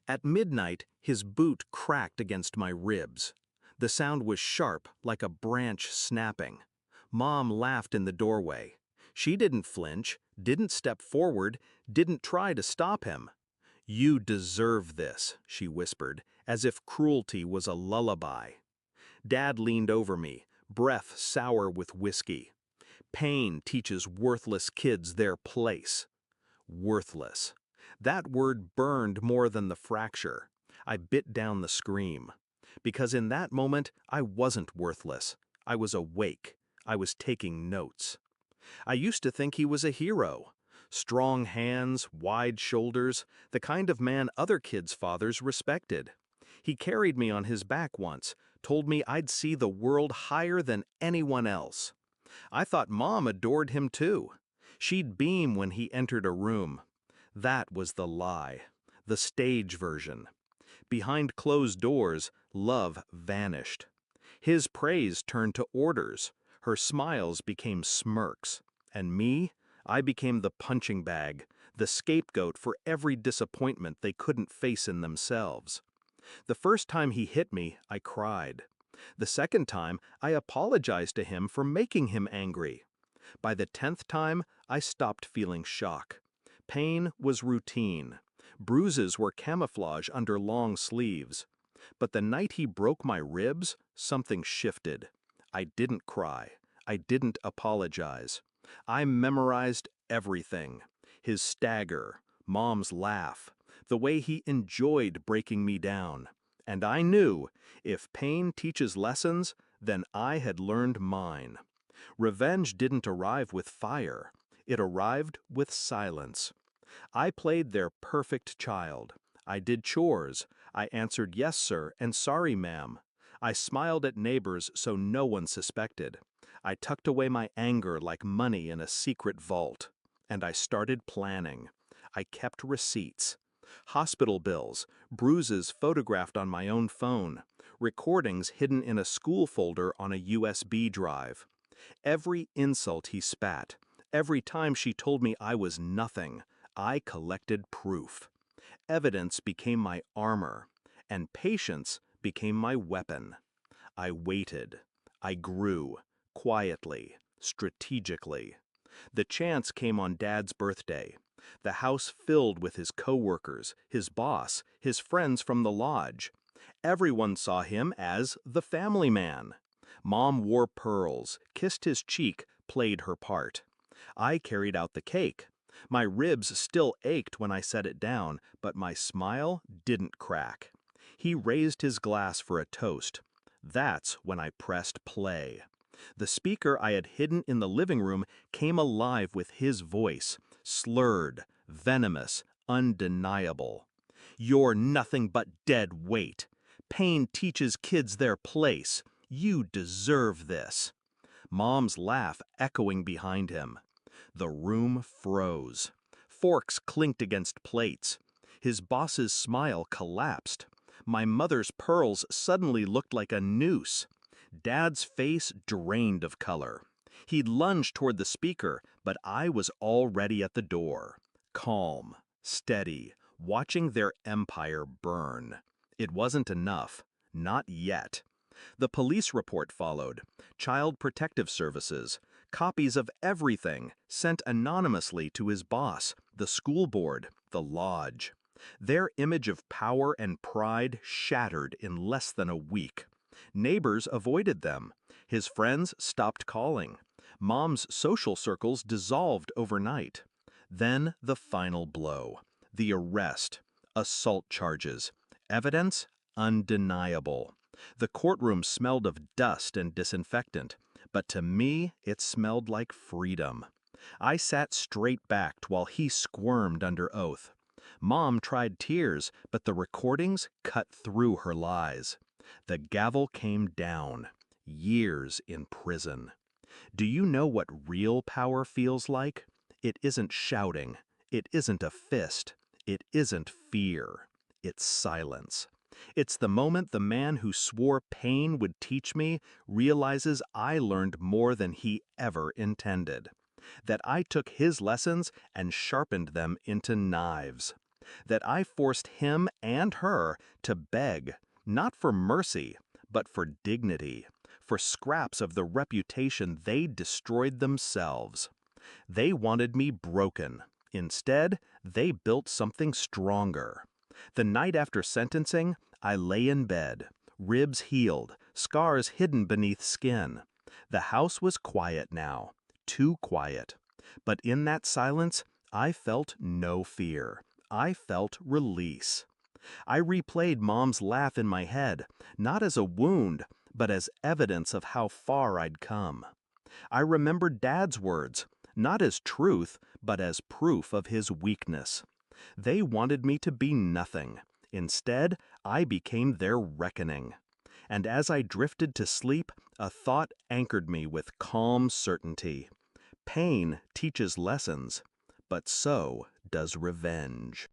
At midnight, his boot cracked against my ribs. The sound was sharp, like a branch snapping. Mom laughed in the doorway. She didn't flinch, didn't step forward, didn't try to stop him. "You deserve this," she whispered, as if cruelty was a lullaby. Dad leaned over me, breath sour with whiskey. "Pain teaches worthless kids their place." Worthless. That word burned more than the fracture. I bit down the scream. Because in that moment, I wasn't worthless. I was awake. I was taking notes. I used to think he was a hero. Strong hands, wide shoulders, the kind of man other kids' fathers respected. He carried me on his back once, told me I'd see the world higher than anyone else. I thought Mom adored him too. She'd beam when he entered a room. That was the lie, the stage version. Behind closed doors, love vanished. His praise turned to orders. Her smiles became smirks. And me, I became the punching bag, the scapegoat for every disappointment they couldn't face in themselves. The first time he hit me, I cried. The second time, I apologized to him for making him angry. By the 10th time, I stopped feeling shock. Pain was routine. Bruises were camouflage under long sleeves. But the night he broke my ribs, something shifted. I didn't cry. I didn't apologize. I memorized everything. His stagger, Mom's laugh, the way he enjoyed breaking me down. And I knew, if pain teaches lessons, then I had learned mine. Revenge didn't arrive with fire. It arrived with silence. I played their perfect child. I did chores. I answered yes, sir, and sorry, ma'am. I smiled at neighbors so no one suspected. I tucked away my anger like money in a secret vault. And I started planning. I kept receipts. Hospital bills, bruises photographed on my own phone, recordings hidden in a school folder on a USB drive. Every insult he spat, every time she told me I was nothing, I collected proof. Evidence became my armor, and patience became my weapon. I waited. I grew, quietly, strategically. The chance came on Dad's birthday. The house filled with his coworkers, his boss, his friends from the lodge. Everyone saw him as the family man. Mom wore pearls, kissed his cheek, played her part. I carried out the cake. My ribs still ached when I set it down, but my smile didn't crack. He raised his glass for a toast. That's when I pressed play. The speaker I had hidden in the living room came alive with his voice, slurred, venomous, undeniable. "You're nothing but dead weight. Pain teaches kids their place. You deserve this." Mom's laugh echoing behind him. The room froze. Forks clinked against plates. His boss's smile collapsed. My mother's pearls suddenly looked like a noose. Dad's face drained of color. He lunged toward the speaker, but I was already at the door. Calm, steady, watching their empire burn. It wasn't enough. Not yet. The police report followed. Child Protective Services. Copies of everything sent anonymously to his boss, the school board, the lodge. Their image of power and pride shattered in less than a week. Neighbors avoided them. His friends stopped calling. Mom's social circles dissolved overnight. Then the final blow. The arrest. Assault charges. Evidence undeniable. The courtroom smelled of dust and disinfectant, but to me it smelled like freedom. I sat straight-backed while he squirmed under oath. Mom tried tears, but the recordings cut through her lies. The gavel came down. Years in prison. Do you know what real power feels like? It isn't shouting. It isn't a fist. It isn't fear. It's silence. It's the moment the man who swore pain would teach me realizes I learned more than he ever intended. That I took his lessons and sharpened them into knives. that I forced him and her to beg, not for mercy, but for dignity, for scraps of the reputation they destroyed themselves. They wanted me broken. Instead, they built something stronger. The night after sentencing, I lay in bed, ribs healed, scars hidden beneath skin. The house was quiet now, too quiet. But in that silence, I felt no fear. I felt release. I replayed Mom's laugh in my head, not as a wound, but as evidence of how far I'd come. I remembered Dad's words, not as truth, but as proof of his weakness. They wanted me to be nothing. Instead, I became their reckoning. And as I drifted to sleep, a thought anchored me with calm certainty. Pain teaches lessons, but so does revenge.